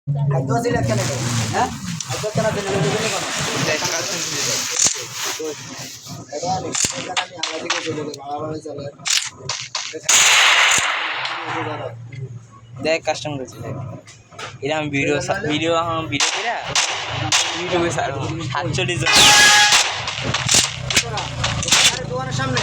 খাদ্য আছে কেন হ্যাঁ খাদ্য কেন দেন এটা আমি আলাদা দিকে চলে গেল বাড়াবাড়ি চলে দেখ কাস্টমার করছে দেখ এটা আমি ভিডিও করে ইউটিউবে ছাড়বো 47 জন আরে দোকানের সামনে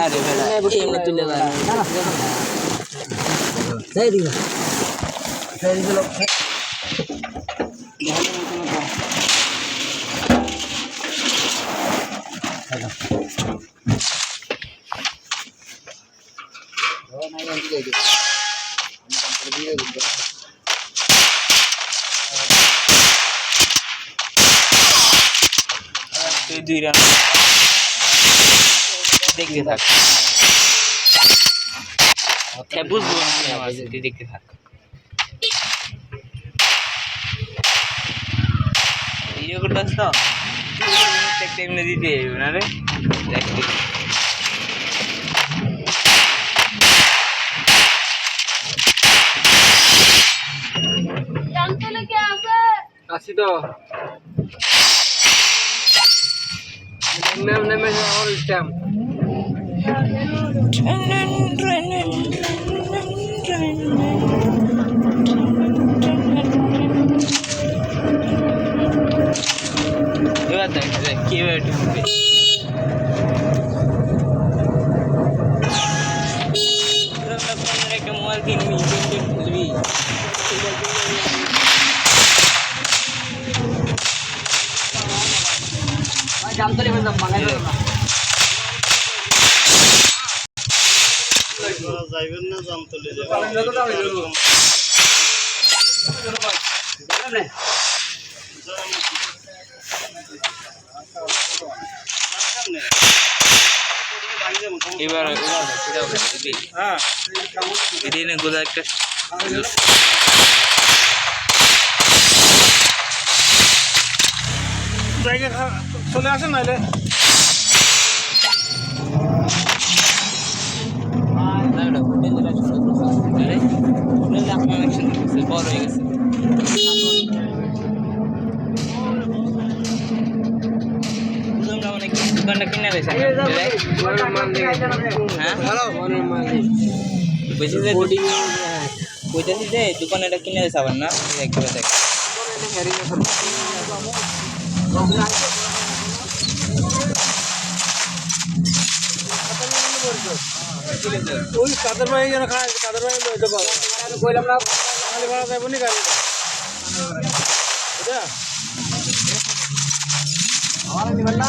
আরে এমনি তুলে দেয় সেই দিন সেই দিন লোক তুই 2 রান দেখতে থাক বুঝবো তুই দেখতে থাক ভিডিও করতেছ তো এমনি দিতে না রে দেখ আসি তো নেমে অল টাইম এবার দেখ কিভাবে ঢুকবে একটা মোবাইল কিনবি খেলবি জানতে লেগে যাম বাঙালি যাইবেন না জামতলে যাবেন এবার হ্যাঁ এদিনে গোলা একটা জায়গা চলে আসেন নাইলে বড় হয়ে গেছে দোকানটা কিনে রয়েছে বুঝেছি যে দোকানে এটা কিনে রয়েছে আবার না দেখতে দেখ ওই কাদের ভাই যেন খায় কাদের ভাই লইতে পারবো কইলাম না খালি ভাড়া যাবো নি গাড়িটা এটা আমার নিবেন না